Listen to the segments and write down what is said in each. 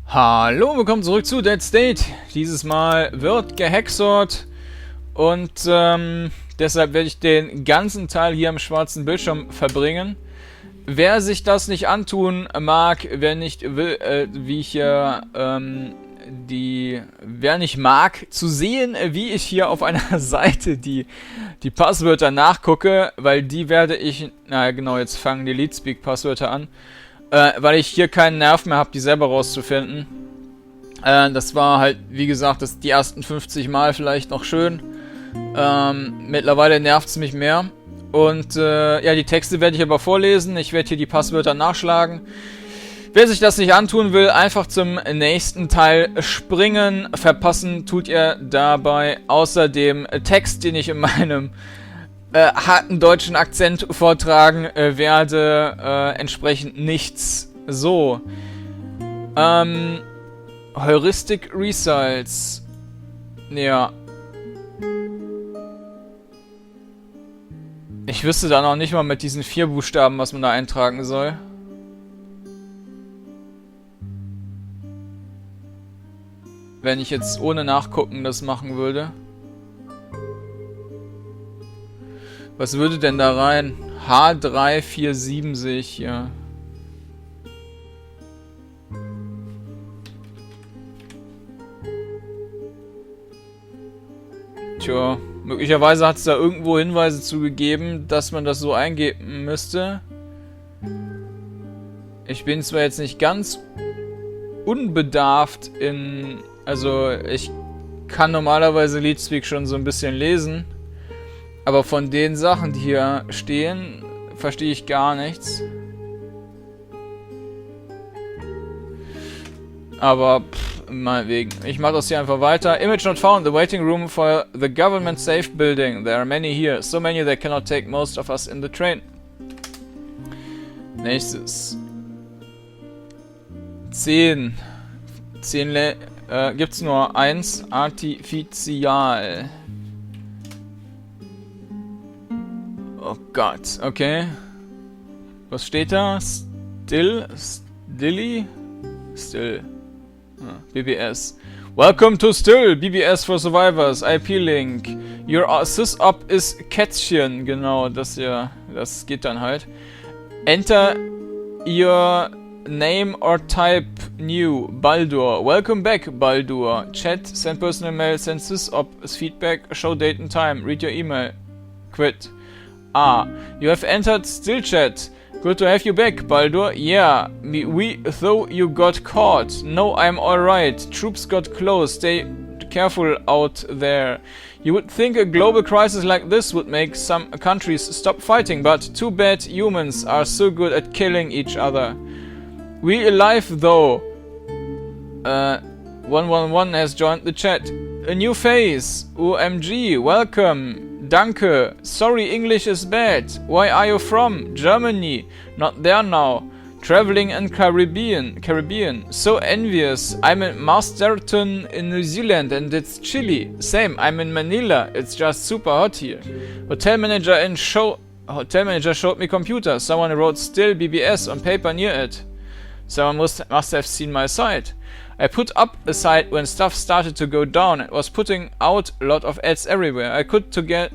Hallo, willkommen zurück zu Dead State. Dieses Mal wird gehexort und deshalb werde ich den ganzen Teil hier am schwarzen Bildschirm verbringen. Wer sich das nicht antun mag, wer nicht will, wer nicht mag, zu sehen, wie ich hier auf einer Seite die Passwörter nachgucke, weil die werde ich, na genau, jetzt fangen die Leadspeak-Passwörter an. Weil ich hier keinen Nerv mehr habe, die selber rauszufinden. Das war halt, wie gesagt, die ersten 50 Mal vielleicht noch schön. Mittlerweile nervt es mich mehr. Und ja, die Texte werde ich aber vorlesen. Ich werde hier die Passwörter nachschlagen. Wer sich das nicht antun will, einfach zum nächsten Teil springen. Verpassen tut ihr dabei außer dem Text, den ich in meinem harten deutschen Akzent vortragen werde, entsprechend nichts. So. Heuristic Results. Ja. Ich wüsste da noch nicht mal mit diesen 4 Buchstaben, was man da eintragen soll. Wenn ich jetzt ohne Nachgucken das machen würde. Was würde denn da rein? H347 sehe ich hier. Tja, möglicherweise hat es da irgendwo Hinweise zugegeben, dass man das so eingeben müsste. Ich bin zwar jetzt nicht ganz unbedarft in... Also, ich kann normalerweise Leadspeak schon so ein bisschen lesen. Aber von den Sachen, die hier stehen, verstehe ich gar nichts. Aber, meinetwegen. Ich mache das hier einfach weiter. Image not found. The waiting room for the government safe building. There are many here. So many they cannot take most of us in the train. Nächstes. 10. 10 gibt's nur 1. Artificial. Oh Gott, okay. Was steht da? Still? Still. BBS. Welcome to Still, BBS for Survivors, IP-Link. Your sys-op is Kätzchen. Genau, das hier, das geht dann halt. Enter your name or type new. Baldur. Welcome back, Baldur. Chat, send personal mail, send sys-op feedback, show date and time, read your email. Quit. Ah, you have entered Still Chat. Good to have you back, Baldur. Yeah, we though you got caught. No, I'm alright. Troops got close. Stay careful out there. You would think a global crisis like this would make some countries stop fighting, but too bad humans are so good at killing each other. We alive though. 111 has joined the chat. A new face. OMG, welcome. Danke. Sorry, English is bad. Why are you from? Germany. Not there now. Traveling in Caribbean. So envious. I'm in Masterton in New Zealand and it's chilly. Same, I'm in Manila. It's just super hot here. Hotel manager showed me computer. Someone wrote Still BBS on paper near it. Someone must have seen my site. I put up a site when stuff started to go down and was putting out a lot of ads everywhere. I could to get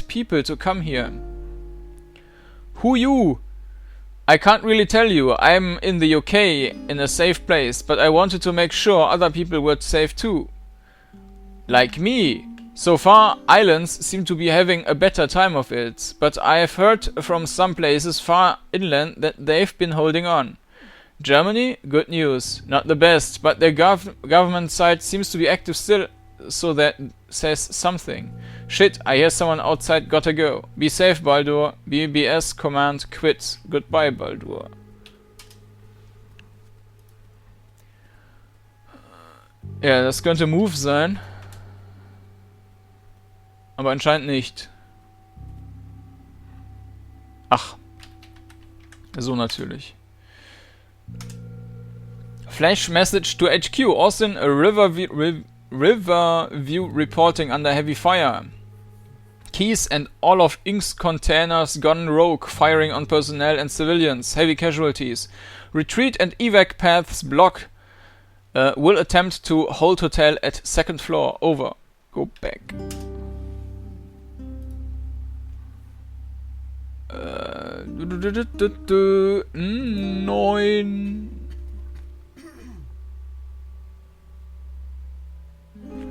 people to come here. Who you? I can't really tell you. I'm in the UK in a safe place, but I wanted to make sure other people were safe too. Like me. So far, islands seem to be having a better time of it, but I've heard from some places far inland that they've been holding on. Germany? Good news. Not the best, but their government site seems to be active still, so that says something. Shit, I hear someone outside, gotta go. Be safe, Baldur. BBS command quit. Goodbye, Baldur. Ja, das könnte Move sein. Aber anscheinend nicht. Ach. So natürlich. Flash message to HQ. Austin, a Riverview reporting under heavy fire. Keys and all of Inc.'s containers gone rogue, firing on personnel and civilians. Heavy casualties. Retreat and evac paths blocked. will attempt to hold hotel at second floor. Over. Go back. 9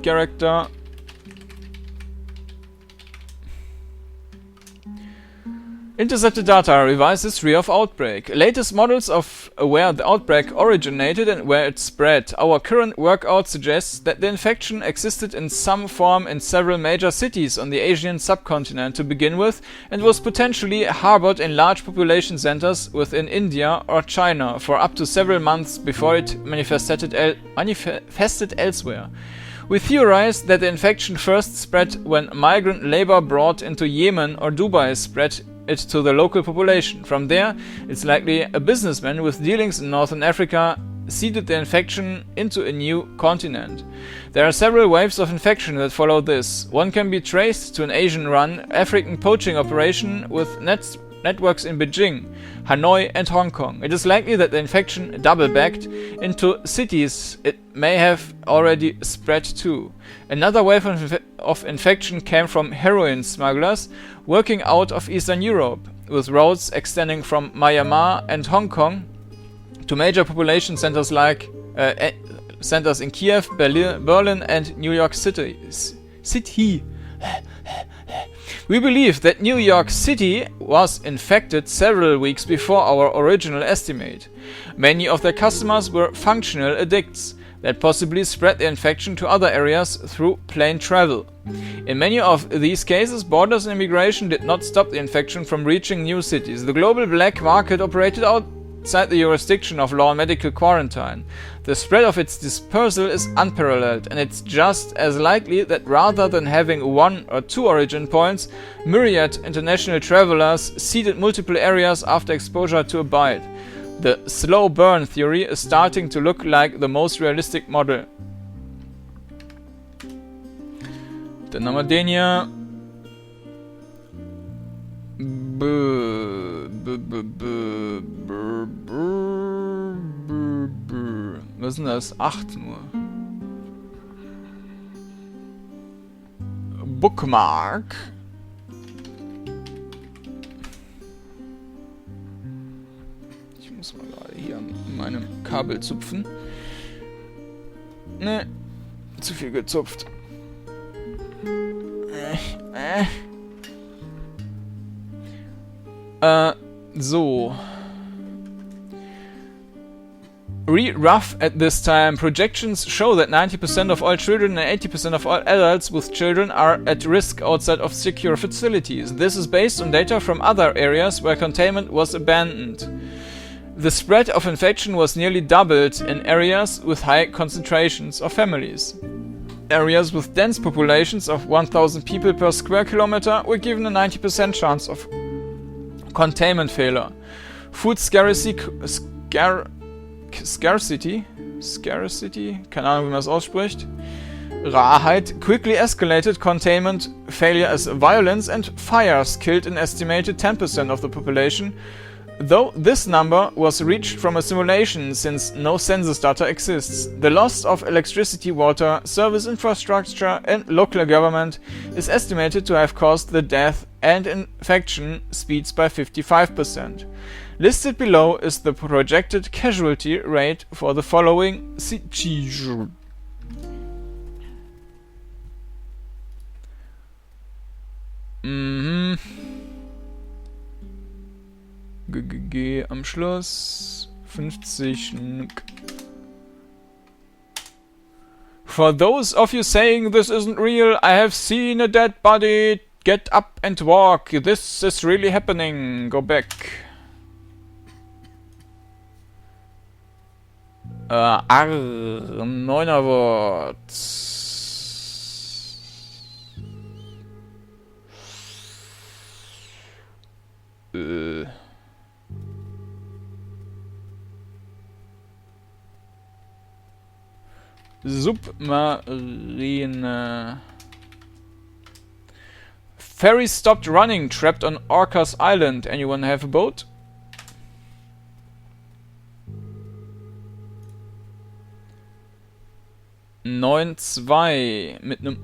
Character. Intercepted data, revised history of outbreak. Latest models of where the outbreak originated and where it spread. Our current workout suggests that the infection existed in some form in several major cities on the Asian subcontinent to begin with, and was potentially harbored in large population centers within India or China for up to several months before it manifested elsewhere. We theorize that the infection first spread when migrant labor brought into Yemen or Dubai spread it to the local population. From there, it's likely a businessman with dealings in Northern Africa seeded the infection into a new continent. There are several waves of infection that follow this. One can be traced to an Asian-run African poaching operation with networks in Beijing, Hanoi and Hong Kong. It is likely that the infection double-backed into cities it may have already spread to. Another wave of infection came from heroin smugglers working out of Eastern Europe, with routes extending from Myanmar and Hong Kong to major population centers like centers in Kiev, Berlin and New York City. We believe that New York City was infected several weeks before our original estimate. Many of their customers were functional addicts that possibly spread the infection to other areas through plane travel. In many of these cases, borders and immigration did not stop the infection from reaching new cities. The global black market operated outside the jurisdiction of law and medical quarantine. The spread of its dispersal is unparalleled, and it's just as likely that rather than having one or two origin points, myriad international travelers seeded multiple areas after exposure to a bite. The slow burn theory is starting to look like the most realistic model. Dann haben wir den hier. Was ist denn das? 8 nur. Bookmark. Ich muss mal gerade hier an meinem Kabel zupfen. Ne, zu viel gezupft. So. Rough at this time. Projections show that 90% of all children and 80% of all adults with children are at risk outside of secure facilities. This is based on data from other areas where containment was abandoned. The spread of infection was nearly doubled in areas with high concentrations of families. Areas with dense populations of 1,000 people per square kilometer were given a 90% chance of containment failure. Food scarcity, keine Ahnung, wie man das ausspricht. Rarheit quickly escalated containment failure as violence, and fires killed an estimated 10% of the population, though this number was reached from a simulation since no census data exists. The loss of electricity, water, service infrastructure and local government is estimated to have caused the death and infection speeds by 55%. Listed below is the projected casualty rate for the following cities. GGG am Schluss. 50. For those of you saying this isn't real, I have seen a dead body. Get up and walk. This is really happening. Go back. Neuner Wort. Submarine. Ferry stopped running, trapped on Orcas Island. Anyone have a boat? 9-2 mit einem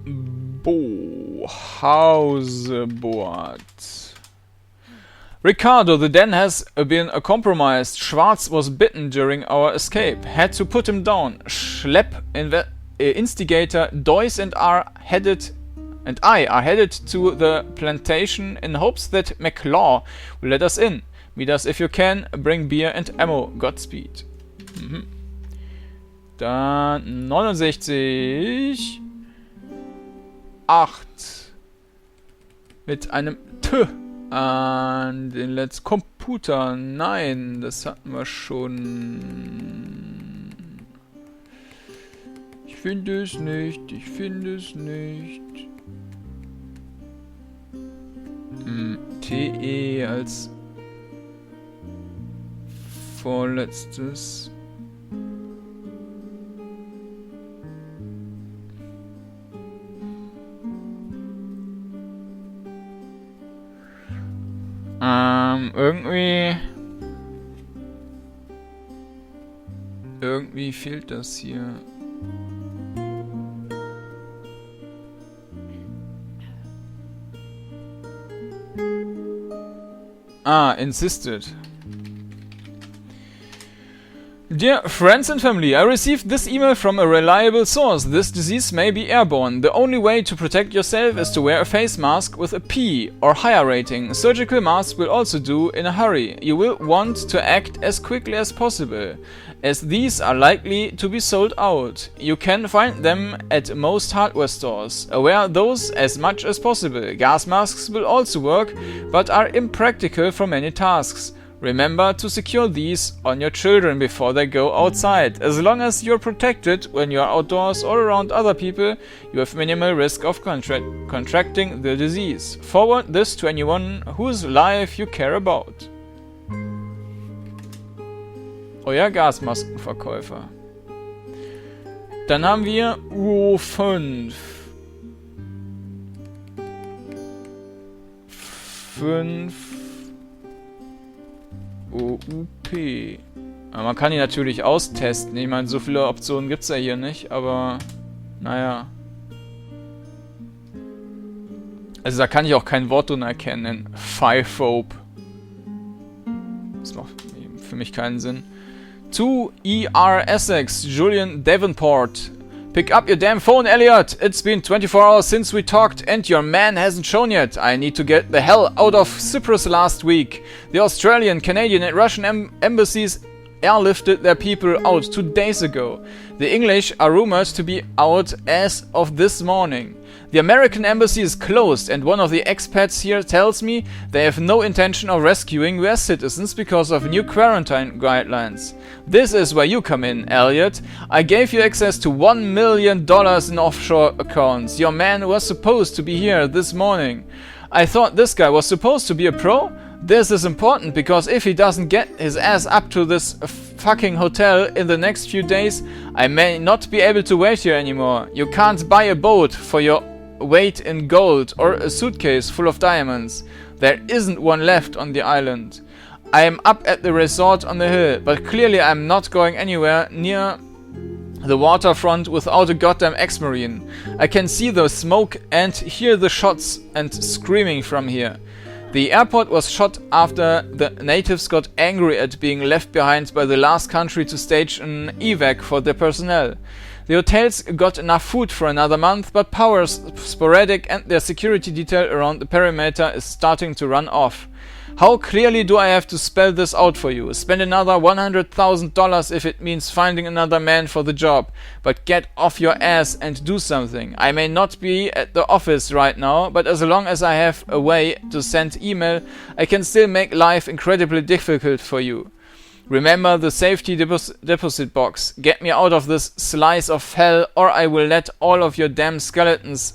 Hauseboard. Ricardo, the den has been compromised. Schwarz was bitten during our escape. Had to put him down. Schlepp instigator Doyce and I are headed to the plantation in hopes that McClaw will let us in. Meet us if you can. Bring beer and ammo. Godspeed. Dann 69. 8. Mit einem T an den letzten Computer. Nein, das hatten wir schon. Ich finde es nicht. Ich finde es nicht. TE als vorletztes. Irgendwie fehlt das hier. Insisted. Dear friends and family, I received this email from a reliable source. This disease may be airborne. The only way to protect yourself is to wear a face mask with a P or higher rating. A surgical mask will also do in a hurry. You will want to act as quickly as possible, as these are likely to be sold out. You can find them at most hardware stores. Wear those as much as possible. Gas masks will also work, but are impractical for many tasks. Remember to secure these on your children before they go outside. As long as you're protected when you're outdoors or around other people, you have minimal risk of contracting the disease. Forward this to anyone whose life you care about. Euer Gasmaskenverkäufer. Dann haben wir U5. 5 OUP. Aber man kann die natürlich austesten. Ich meine, so viele Optionen gibt es ja hier nicht, aber naja. Also da kann ich auch kein Wort drin erkennen. Five-Phobe. Das macht für mich keinen Sinn. 2 ER Essex, Julian Davenport. Pick up your damn phone, Elliot! It's been 24 hours since we talked and your man hasn't shown yet. I need to get the hell out of Cyprus last week. The Australian, Canadian and Russian embassies airlifted their people out 2 days ago. The English are rumored to be out as of this morning. The American embassy is closed and one of the expats here tells me they have no intention of rescuing their citizens because of new quarantine guidelines. This is where you come in, Elliot. I gave you access to $1 million in offshore accounts. Your man was supposed to be here this morning. I thought this guy was supposed to be a pro? This is important because if he doesn't get his ass up to this fucking hotel in the next few days, I may not be able to wait here anymore. You can't buy a boat for your weight in gold or a suitcase full of diamonds. There isn't one left on the island. I am up at the resort on the hill, but clearly I'm not going anywhere near the waterfront without a goddamn ex-marine. I can see the smoke and hear the shots and screaming from here. The airport was shot after the natives got angry at being left behind by the last country to stage an evac for their personnel. The hotels got enough food for another month, but power is sporadic and their security detail around the perimeter is starting to run off. How clearly do I have to spell this out for you? Spend another $100,000 if it means finding another man for the job, but get off your ass and do something. I may not be at the office right now, but as long as I have a way to send email, I can still make life incredibly difficult for you. Remember the safety deposit box. Get me out of this slice of hell, or I will let all of your damn skeletons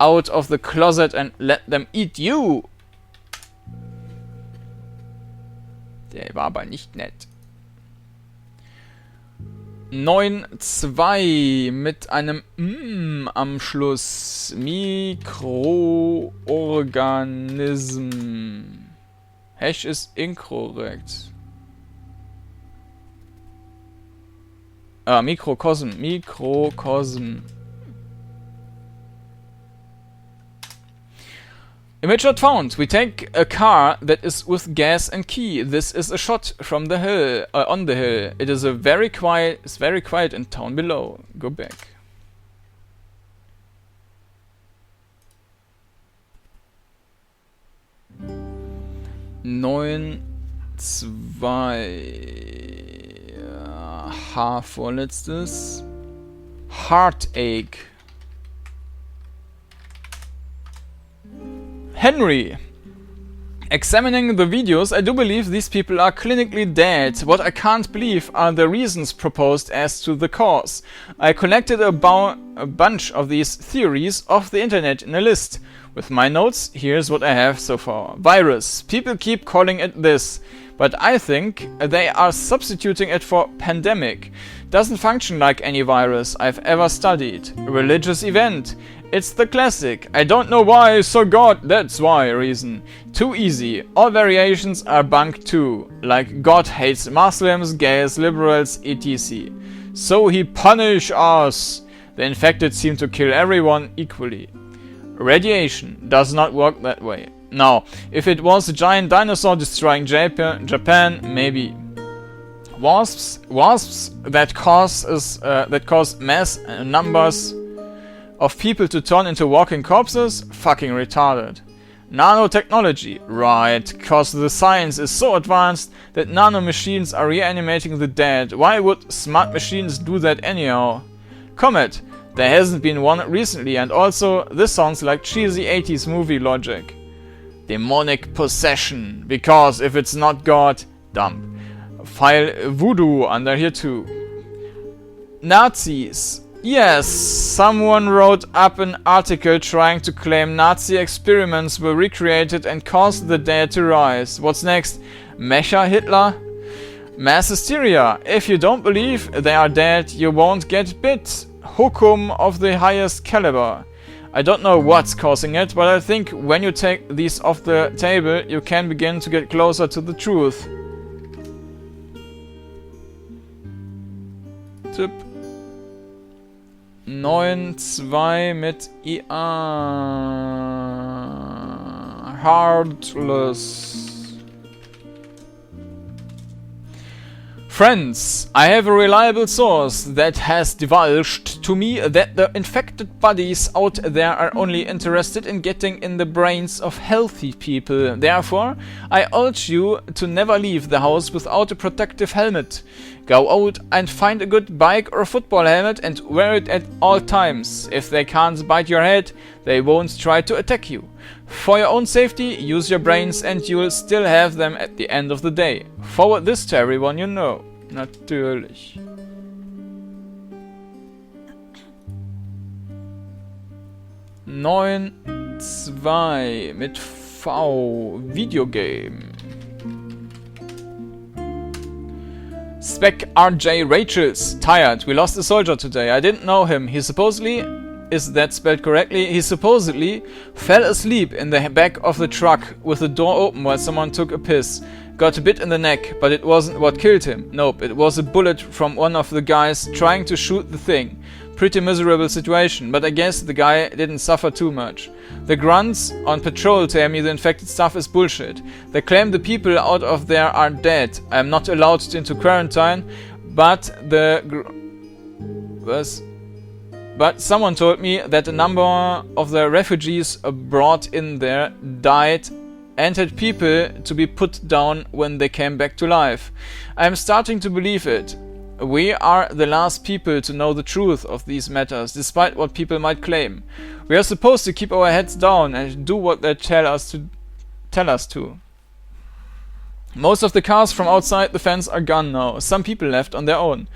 out of the closet and let them eat you. Der war aber nicht nett. 9-2 mit einem am Schluss. Mikroorganism. Hash ist inkorrekt. Mikrokosm. Mikrokosm. Image not found. We take a car that is with gas and key. This is a shot from the hill, on the hill. It is very quiet in town below. Go back. Neun, zwei, H vorletztes. Heartache. Henry. Examining the videos, I do believe these people are clinically dead. What I can't believe are the reasons proposed as to the cause. I collected a bunch of these theories off the internet in a list. With my notes, here's what I have so far. Virus. People keep calling it this, but I think they are substituting it for pandemic. Doesn't function like any virus I've ever studied. Religious event. It's the classic, I don't know why, so God, that's why reason. Too easy. All variations are bunk too. Like God hates Muslims, gays, liberals, etc. So he punish us. The infected seem to kill everyone equally. Radiation does not work that way. Now, if it was a giant dinosaur destroying Japan, maybe. Wasps that cause mass numbers of people to turn into walking corpses? Fucking retarded. Nanotechnology. Right, cause the science is so advanced that nanomachines are reanimating the dead. Why would smart machines do that anyhow? Comet. There hasn't been one recently, and also, this sounds like cheesy 80s movie logic. Demonic possession. Because if it's not God, dump. File voodoo under here too. Nazis. Yes, someone wrote up an article trying to claim Nazi experiments were recreated and caused the dead to rise. What's next? Mecha Hitler? Mass hysteria. If you don't believe they are dead, you won't get bit. Hukum of the highest caliber. I don't know what's causing it, but I think when you take these off the table, you can begin to get closer to the truth. Tipp 9-2 mit IA. Heartless. Friends, I have a reliable source that has divulged to me that the infected bodies out there are only interested in getting in the brains of healthy people. Therefore, I urge you to never leave the house without a protective helmet. Go out and find a good bike or football helmet and wear it at all times. If they can't bite your head, they won't try to attack you. For your own safety, use your brains and you'll still have them at the end of the day. Forward this to everyone you know. Natürlich. Neun, zwei mit V. Videogame. Spec RJ Rachels. Tired. We lost a soldier today. I didn't know him. He supposedly... Is that spelled correctly? He supposedly fell asleep in the back of the truck with the door open while someone took a piss. Got a bit in the neck, but it wasn't what killed him. Nope, it was a bullet from one of the guys trying to shoot the thing. Pretty miserable situation, but I guess the guy didn't suffer too much. The grunts on patrol tell me the infected stuff is bullshit. They claim the people out of there are dead. I am not allowed into quarantine, but But someone told me that a number of the refugees brought in there died and had people to be put down when they came back to life. I am starting to believe it. We are the last people to know the truth of these matters, despite what people might claim. We are supposed to keep our heads down and do what they tell us to. Most of the cars from outside the fence are gone now. Some people left on their own.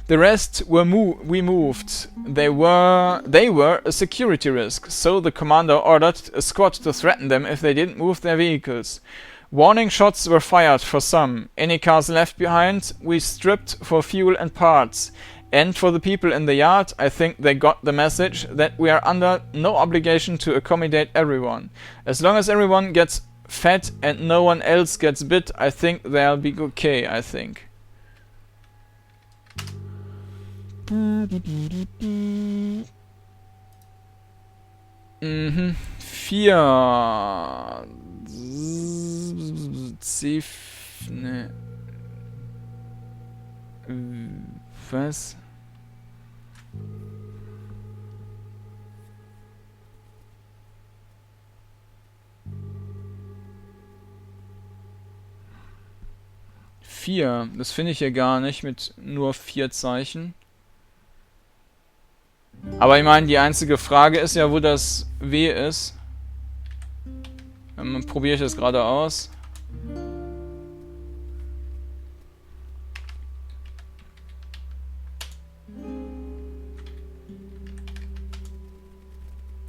The rest we moved. They were a security risk, so the commander ordered a squad to threaten them if they didn't move their vehicles. Warning shots were fired for some. Any cars left behind, we stripped for fuel and parts. And for the people in the yard, I think they got the message that we are under no obligation to accommodate everyone. As long as everyone gets fed and no one else gets bit, I think they'll be okay, I think. Mhm. 4. C. Ne. Was? Vier. Das finde ich hier gar nicht mit nur 4 Zeichen. Aber ich meine, die einzige Frage ist ja, wo das W ist. Probiere ich das gerade aus.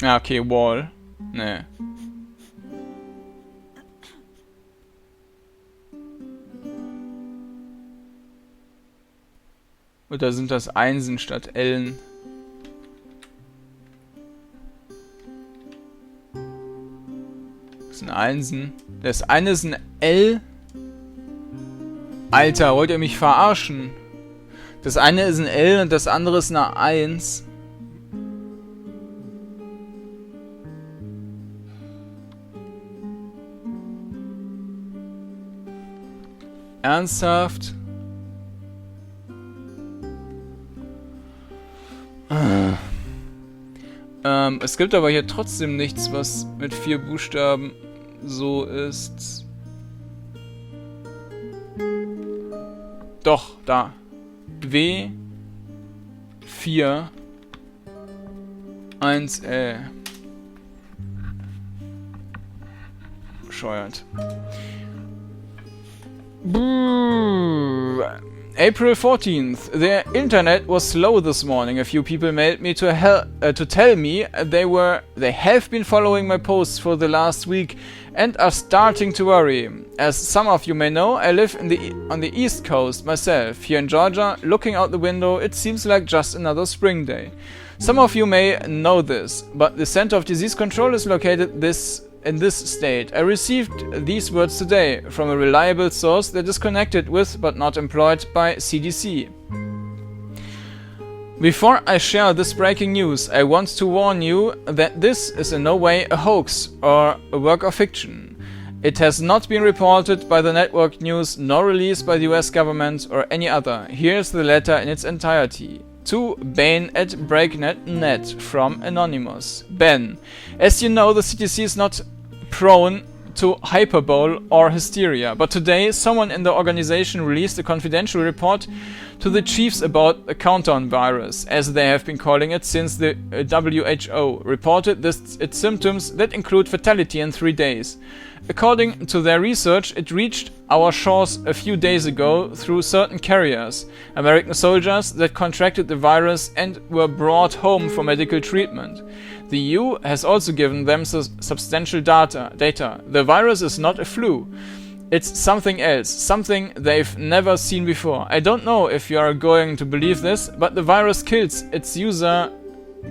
Ja, okay, Wall. Nee. Oder sind das Einsen statt Ellen? Das sind Einsen. Das eine ist ein L. Alter, wollt ihr mich verarschen? Das eine ist ein L und das andere ist eine 1. Ernsthaft? Es gibt aber hier trotzdem nichts, was mit 4 Buchstaben so ist. Doch, da. W 4 1 Bescheuert. April 14th. The internet was slow this morning. A few people mailed me to tell me they have been following my posts for the last week and are starting to worry. As some of you may know, I live on the East Coast myself. Here in Georgia, looking out the window, it seems like just another spring day. Some of you may know this, but the Center of Disease Control is located in this state. I received these words today from a reliable source that is connected with but not employed by CDC. Before I share this breaking news, I want to warn you that this is in no way a hoax or a work of fiction. It has not been reported by the network news nor released by the US government or any other. Here's the letter in its entirety. To Bane@breaknet.net from Anonymous. Ben, as you know, the CDC is not prone to hyperbole or hysteria, but today someone in the organization released a confidential report to the chiefs about the countdown virus, as they have been calling it since the WHO reported its symptoms that include fatality in 3 days. According to their research, it reached our shores a few days ago through certain carriers, American soldiers that contracted the virus and were brought home for medical treatment. The EU has also given them substantial data. The virus is not a flu. It's something else, something they've never seen before. I don't know if you are going to believe this, but the virus kills its user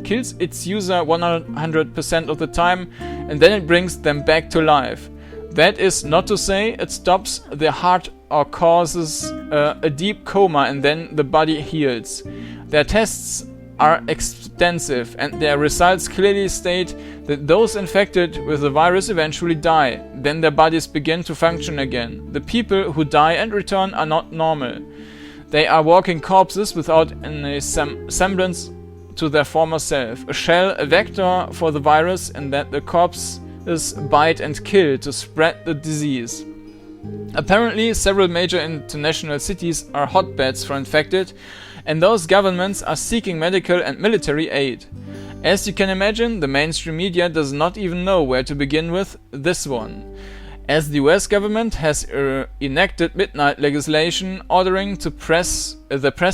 100% of the time, and then it brings them back to life. That is not to say it stops the heart or causes a deep coma and then the body heals. Their tests are extensive and their results clearly state that those infected with the virus eventually die. Then their bodies begin to function again. The people who die and return are not normal. They are walking corpses without any semblance to their former self. A shell, a vector for the virus, and that the corpses bite and kill to spread the disease. Apparently, several major international cities are hotbeds for infected, and those governments are seeking medical and military aid. As you can imagine, the mainstream media does not even know where to begin with this one, as the US government has enacted midnight legislation ordering the press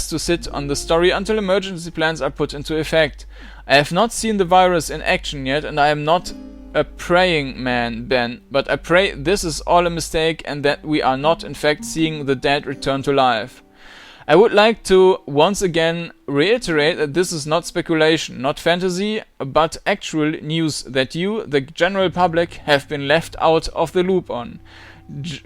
to sit on the story until emergency plans are put into effect. I have not seen the virus in action yet, and I am not a praying man, Ben, but I pray this is all a mistake and that we are not in fact seeing the dead return to life. I would like to once again reiterate that this is not speculation, not fantasy, but actual news that you, the general public, have been left out of the loop on.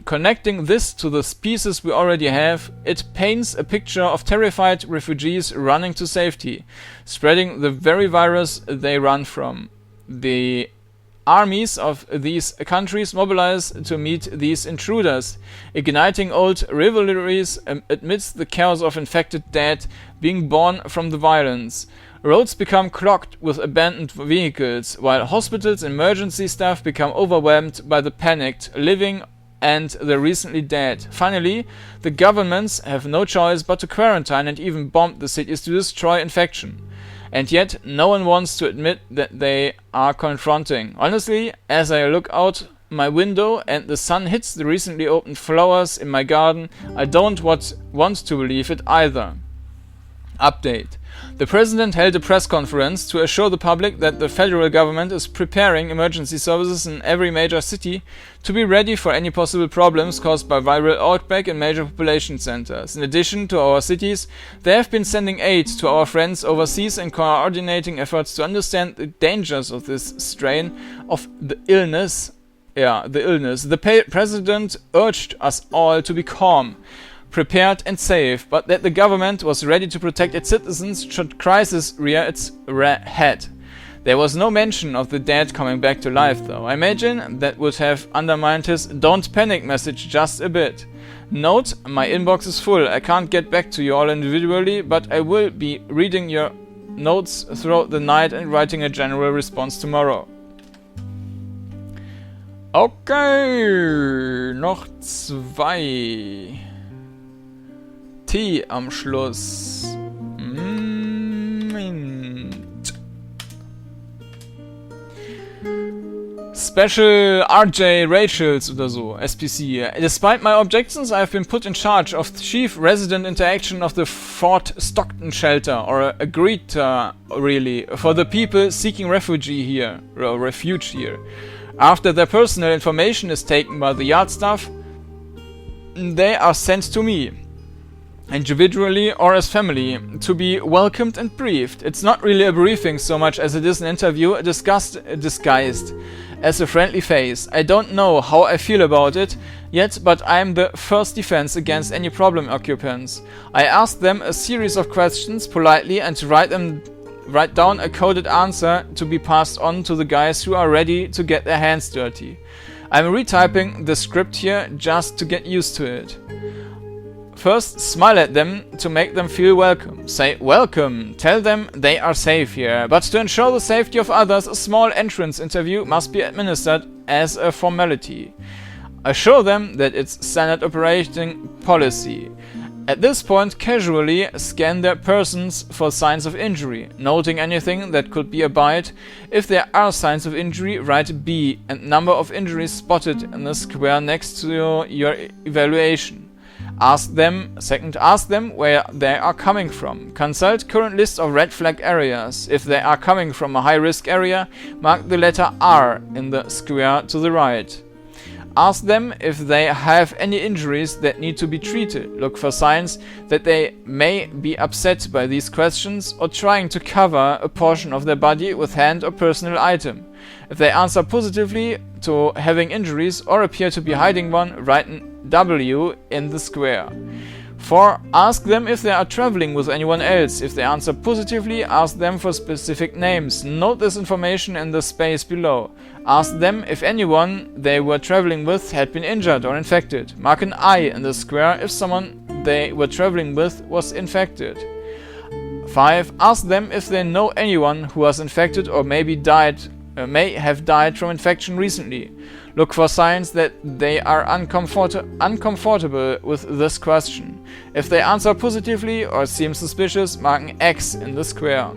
Connecting this to the pieces we already have, it paints a picture of terrified refugees running to safety, spreading the very virus they run from. The armies of these countries mobilize to meet these intruders, igniting old rivalries amidst the chaos of infected dead being born from the violence. Roads become clogged with abandoned vehicles, while hospitals and emergency staff become overwhelmed by the panicked living and the recently dead. Finally, the governments have no choice but to quarantine and even bomb the cities to destroy infection. And yet, no one wants to admit that they are confronting. Honestly, as I look out my window and the sun hits the recently opened flowers in my garden, I don't want to believe it either. Update. The President held a press conference to assure the public that the federal government is preparing emergency services in every major city to be ready for any possible problems caused by viral outbreak in major population centers. In addition to our cities, they have been sending aid to our friends overseas and coordinating efforts to understand the dangers of this strain of the illness. The President urged us all to be calm, prepared and safe, but that the government was ready to protect its citizens should crisis rear its head. There was no mention of the dead coming back to life, though. I imagine that would have undermined his "don't panic" message just a bit. Note, my inbox is full. I can't get back to you all individually, but I will be reading your notes throughout the night and writing a general response tomorrow. Okay, noch 2. T am Schluss. Special RJ Rachels oder so, SPC. Despite my objections, I have been put in charge of the chief resident interaction of the Fort Stockton shelter, or agreed really, for the people seeking refuge here. After their personal information is taken by the yard staff, they are sent to me, individually or as family, to be welcomed and briefed. It's not really a briefing so much as it is an interview disguised as a friendly face. I don't know how I feel about it yet, but I am the first defense against any problem occupants. I ask them a series of questions politely and write down a coded answer to be passed on to the guys who are ready to get their hands dirty. I'm retyping the script here just to get used to it. First, smile at them to make them feel welcome. Say welcome. Tell them they are safe here. But to ensure the safety of others, a small entrance interview must be administered as a formality. Assure them that it's standard operating policy. At this point, casually scan their persons for signs of injury, noting anything that could be a bite. If there are signs of injury, write B and number of injuries spotted in the square next to your evaluation. Ask them where they are coming from. Consult current list of red flag areas. If they are coming from a high risk area, mark the letter R in the square to the right. Ask them if they have any injuries that need to be treated. Look for signs that they may be upset by these questions or trying to cover a portion of their body with hand or personal item. If they answer positively to having injuries or appear to be hiding one, write an W in the square. 4. Ask them if they are traveling with anyone else. If they answer positively, ask them for specific names. Note this information in the space below. Ask them if anyone they were traveling with had been injured or infected. Mark an I in the square if someone they were traveling with was infected. 5. Ask them if they know anyone who was infected or may have died from infection recently. Look for signs that they are uncomfortable with this question. If they answer positively or seem suspicious, mark an X in the square.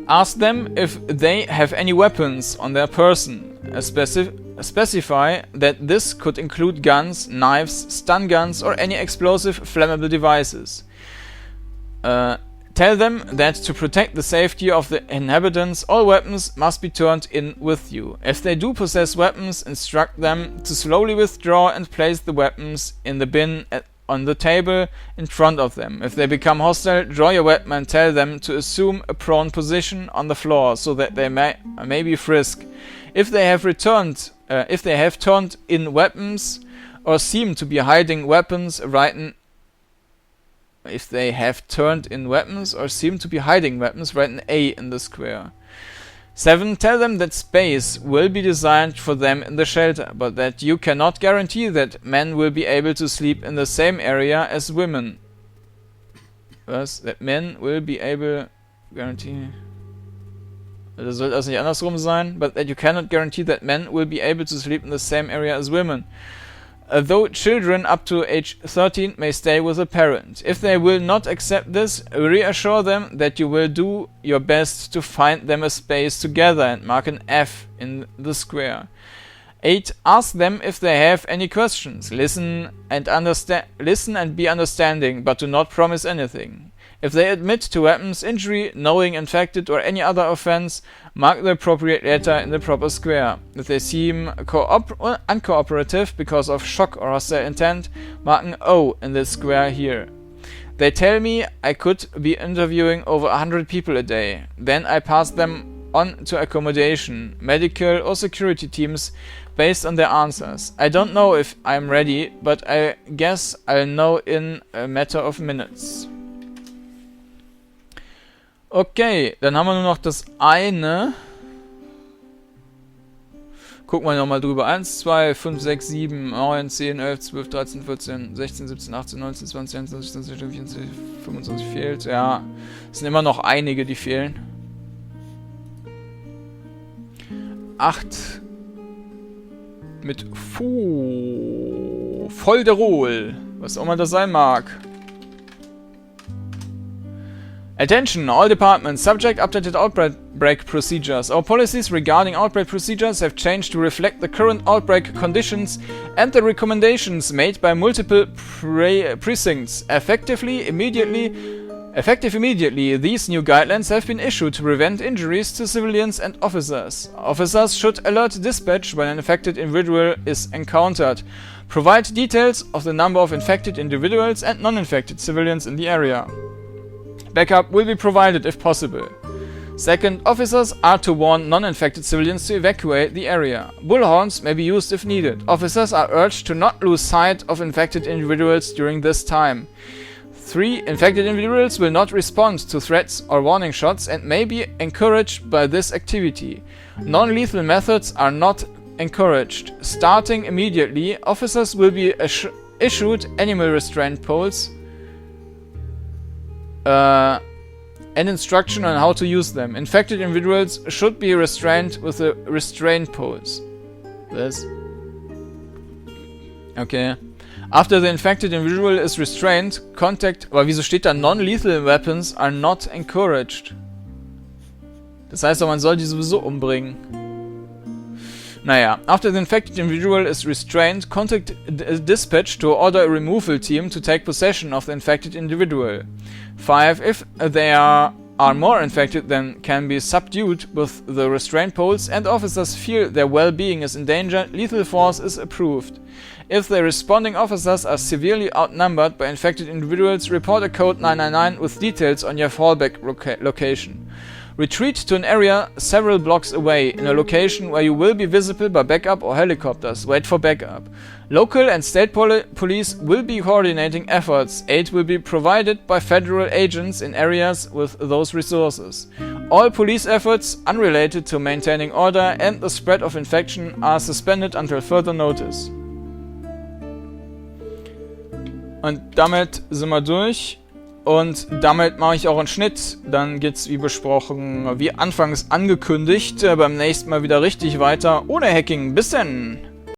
Ask them if they have any weapons on their person. Specify that this could include guns, knives, stun guns, or any explosive, flammable devices. Tell them that to protect the safety of the inhabitants, all weapons must be turned in with you. If they do possess weapons, instruct them to slowly withdraw and place the weapons in the bin on the table in front of them. If they become hostile, draw your weapon and tell them to assume a prone position on the floor so that they may be frisked. If they have returned if they have turned in weapons or seem to be hiding weapons, write an if they have turned in weapons or seem to be hiding weapons, write an A in the square. 7. Tell them that space will be designed for them in the shelter, but that you cannot guarantee that men will be able to sleep in the same area as women. Was? That men will be able... Guarantee... Das soll also nicht andersrum sein, but that you cannot guarantee that men will be able to sleep in the same area as women. Though children up to age 13 may stay with a parent. If they will not accept this, reassure them that you will do your best to find them a space together and mark an F in the square. 8. Ask them if they have any questions. Listen and be understanding, but do not promise anything. If they admit to weapons injury, knowing infected, or any other offense, mark the appropriate letter in the proper square. If they seem uncooperative because of shock or hostile intent, mark an O in the square here. They tell me I could be interviewing over 100 people a day. Then I pass them on to accommodation, medical or security teams based on their answers. I don't know if I'm ready, but I guess I'll know in a matter of minutes. Okay, dann haben wir nur noch das eine. Gucken wir nochmal drüber. 1, 2, 5, 6, 7, 9, 10, 11, 12, 13, 14, 16, 17, 18, 19, 20, 21, 22, 24, 25 fehlt. Ja, es sind immer noch einige, die fehlen. 8 mit Folderol. Was auch immer das sein mag. Attention, all departments, subject updated outbreak procedures. Our policies regarding outbreak procedures have changed to reflect the current outbreak conditions and the recommendations made by multiple precincts. Effective immediately, these new guidelines have been issued to prevent injuries to civilians and officers. Officers should alert dispatch when an infected individual is encountered. Provide details of the number of infected individuals and non-infected civilians in the area. Backup will be provided if possible. 2nd, officers are to warn non-infected civilians to evacuate the area. Bullhorns may be used if needed. Officers are urged to not lose sight of infected individuals during this time. 3. Infected individuals will not respond to threats or warning shots and may be encouraged by this activity. Non-lethal methods are not encouraged. Starting immediately, officers will be issued animal restraint poles and instruction on how to use them. Infected individuals should be restrained with the restraint poles. This. Okay. After the infected individual is restrained, contact... Aber wieso steht da non-lethal weapons are not encouraged? Das heißt doch, man soll die sowieso umbringen. Naja, after the infected individual is restrained, contact dispatch to order a removal team to take possession of the infected individual. 5. If there are more infected than can be subdued with the restraint poles and officers feel their well-being is in danger, lethal force is approved. If the responding officers are severely outnumbered by infected individuals, report a code 999 with details on your fallback location. Retreat to an area several blocks away, in a location where you will be visible by backup or helicopters. Wait for backup. Local and state police will be coordinating efforts. Aid will be provided by federal agents in areas with those resources. All police efforts unrelated to maintaining order and the spread of infection are suspended until further notice. Und damit sind wir durch. Und damit mache ich auch einen Schnitt. Dann geht's wie besprochen, wie anfangs angekündigt, beim nächsten Mal wieder richtig weiter ohne Hacking. Bis denn!